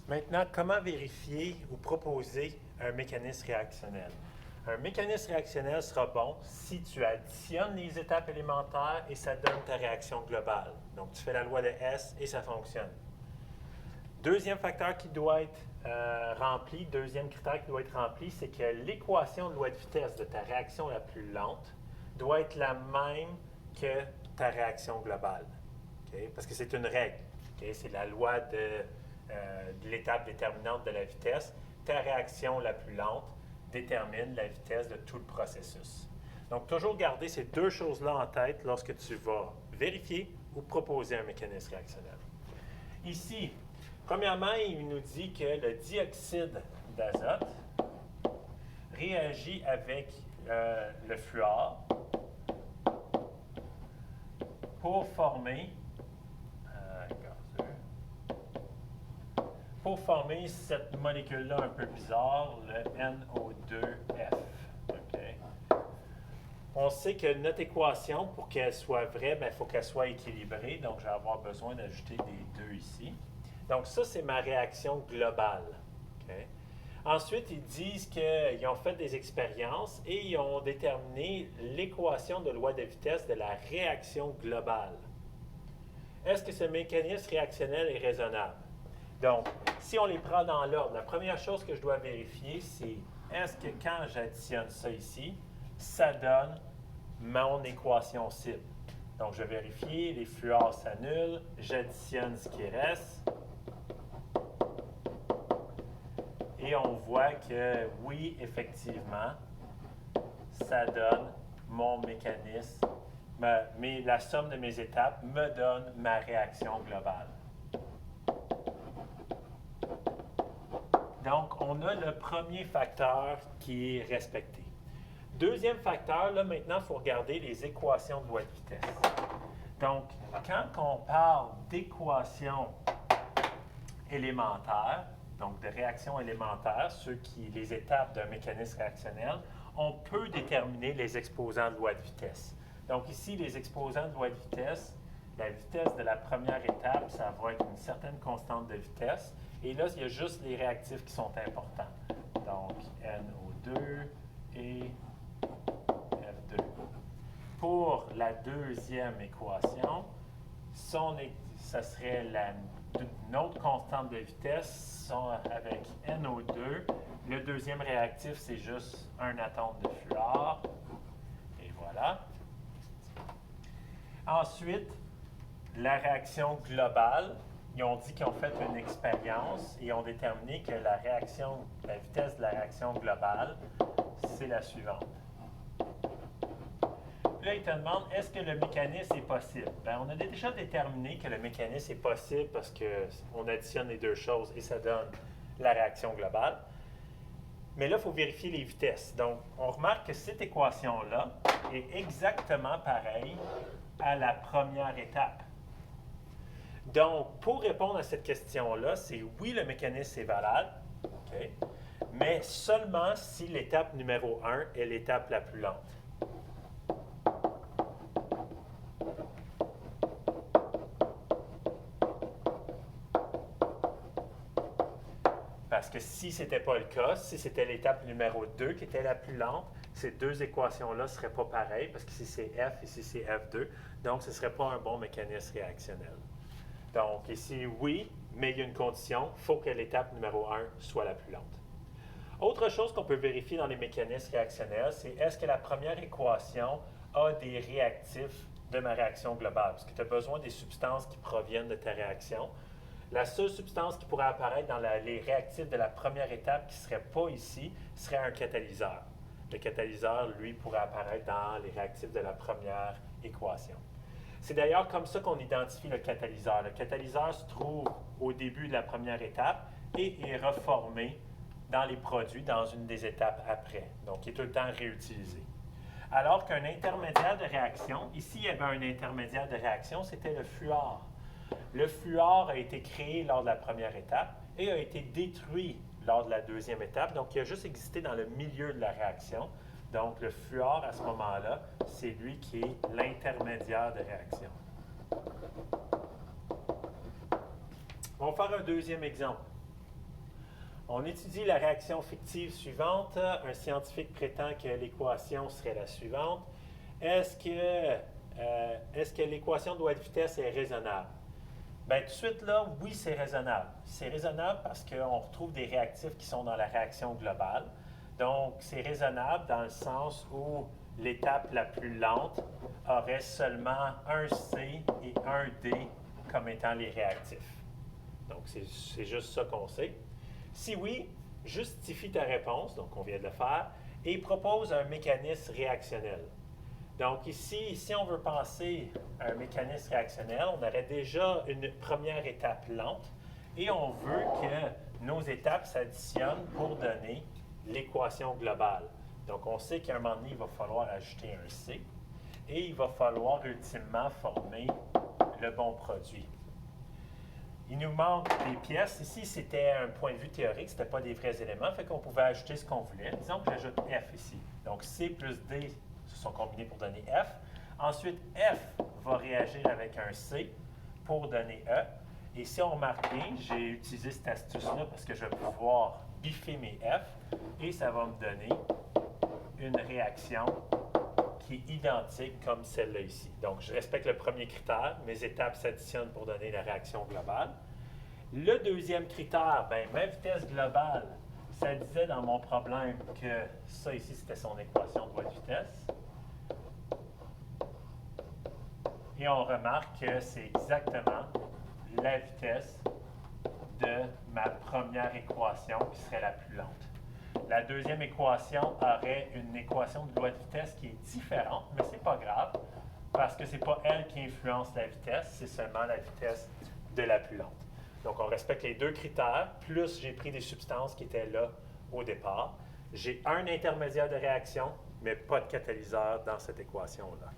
Maintenant, comment vérifier ou proposer un mécanisme réactionnel? Un mécanisme réactionnel sera bon si tu additionnes les étapes élémentaires et ça donne ta réaction globale. Donc, tu fais la loi de S et ça fonctionne. Deuxième facteur qui doit être rempli, deuxième critère qui doit être rempli, c'est que l'équation de loi de vitesse de ta réaction la plus lente doit être la même que ta réaction globale. Okay? Parce que c'est une règle. Okay? C'est la loi de l'étape déterminante de la vitesse. Ta réaction la plus lente détermine la vitesse de tout le processus. Donc, toujours garder ces deux choses-là en tête lorsque tu vas vérifier ou proposer un mécanisme réactionnel. Ici, premièrement, il nous dit que le dioxyde d'azote réagit avec le fluor pour former cette molécule-là un peu bizarre, le NO2F. Okay. On sait que notre équation, pour qu'elle soit vraie, il faut qu'elle soit équilibrée. Donc, je vais avoir besoin d'ajouter des 2 ici. Donc, ça, c'est ma réaction globale. Okay. Ensuite, ils disent qu'ils ont fait des expériences et ils ont déterminé l'équation de loi de vitesse de la réaction globale. Est-ce que ce mécanisme réactionnel est raisonnable? Donc, si on les prend dans l'ordre, la première chose que je dois vérifier, c'est est-ce que quand j'additionne ça ici, ça donne mon équation cible. Donc, je vais vérifier, les fluors s'annulent, j'additionne ce qui reste. Et on voit que oui, effectivement, ça donne mon mécanisme, mais la somme de mes étapes me donne ma réaction globale. Donc, on a le premier facteur qui est respecté. Deuxième facteur, là, maintenant, il faut regarder les équations de loi de vitesse. Donc, quand on parle d'équations élémentaires, donc de réactions élémentaires, les étapes d'un mécanisme réactionnel, on peut déterminer les exposants de loi de vitesse. Donc, ici, les exposants de loi de vitesse, la vitesse de la première étape, ça va être une certaine constante de vitesse. Et là, il y a juste les réactifs qui sont importants. Donc, NO2 et F2. Pour la deuxième équation, ça serait une autre constante de vitesse avec NO2. Le deuxième réactif, c'est juste un atome de fluor. Et voilà. Ensuite, la réaction globale. Ils ont dit qu'ils ont fait une expérience et ont déterminé que la vitesse de la réaction globale, c'est la suivante. Puis là, ils te demandent, est-ce que le mécanisme est possible? Bien, on a déjà déterminé que le mécanisme est possible parce qu'on additionne les deux choses et ça donne la réaction globale. Mais là, il faut vérifier les vitesses. Donc, on remarque que cette équation-là est exactement pareille à la première étape. Donc, pour répondre à cette question-là, c'est oui, le mécanisme est valable, okay, mais seulement si l'étape numéro 1 est l'étape la plus lente. Parce que si ce n'était pas le cas, si c'était l'étape numéro 2 qui était la plus lente, ces deux équations-là ne seraient pas pareilles, parce que ici c'est F, ici c'est F2, donc ce ne serait pas un bon mécanisme réactionnel. Donc, ici, oui, mais il y a une condition, il faut que l'étape numéro 1 soit la plus lente. Autre chose qu'on peut vérifier dans les mécanismes réactionnels, c'est est-ce que la première équation a des réactifs de ma réaction globale? Parce que tu as besoin des substances qui proviennent de ta réaction. La seule substance qui pourrait apparaître dans les réactifs de la première étape qui ne serait pas ici, serait un catalyseur. Le catalyseur, lui, pourrait apparaître dans les réactifs de la première équation. C'est d'ailleurs comme ça qu'on identifie le catalyseur. Le catalyseur se trouve au début de la première étape et est reformé dans les produits dans une des étapes après. Donc, il est tout le temps réutilisé. Alors qu'un intermédiaire de réaction, ici, il y avait un intermédiaire de réaction, c'était le fluor. Le fluor a été créé lors de la première étape et a été détruit lors de la deuxième étape. Donc, il a juste existé dans le milieu de la réaction. Donc, le fluor, à ce moment-là, c'est lui qui est l'intermédiaire de réaction. On va faire un deuxième exemple. On étudie la réaction fictive suivante. Un scientifique prétend que l'équation serait la suivante. Est-ce que l'équation de loi de vitesse est raisonnable? Bien, tout de suite, là, oui, c'est raisonnable. C'est raisonnable parce qu'on retrouve des réactifs qui sont dans la réaction globale. Donc, c'est raisonnable dans le sens où l'étape la plus lente aurait seulement un C et un D comme étant les réactifs. Donc, c'est juste ça qu'on sait. Si oui, justifie ta réponse, donc on vient de le faire, et propose un mécanisme réactionnel. Donc ici, si on veut penser à un mécanisme réactionnel, on aurait déjà une première étape lente et on veut que nos étapes s'additionnent pour donner l'équation globale. Donc on sait qu'à un moment donné, il va falloir ajouter un C et il va falloir ultimement former le bon produit. Il nous manque des pièces. Ici, c'était un point de vue théorique, ce n'était pas des vrais éléments, fait qu'on pouvait ajouter ce qu'on voulait. Disons que j'ajoute F ici. Donc C plus D se sont combinés pour donner F. Ensuite, F va réagir avec un C pour donner E. Et si on remarque bien, j'ai utilisé cette astuce-là parce que je vais pouvoir biffer mes F et ça va me donner une réaction qui est identique comme celle-là ici. Donc, je respecte le premier critère. Mes étapes s'additionnent pour donner la réaction globale. Le deuxième critère, bien, ma vitesse globale, ça disait dans mon problème que ça ici, c'était son équation de loi de vitesse. Et on remarque que c'est exactement la vitesse de ma première équation qui serait la plus lente. La deuxième équation aurait une équation de loi de vitesse qui est différente, mais ce n'est pas grave, parce que ce n'est pas elle qui influence la vitesse, c'est seulement la vitesse de la plus lente. Donc, on respecte les deux critères, plus j'ai pris des substances qui étaient là au départ. J'ai un intermédiaire de réaction, mais pas de catalyseur dans cette équation-là.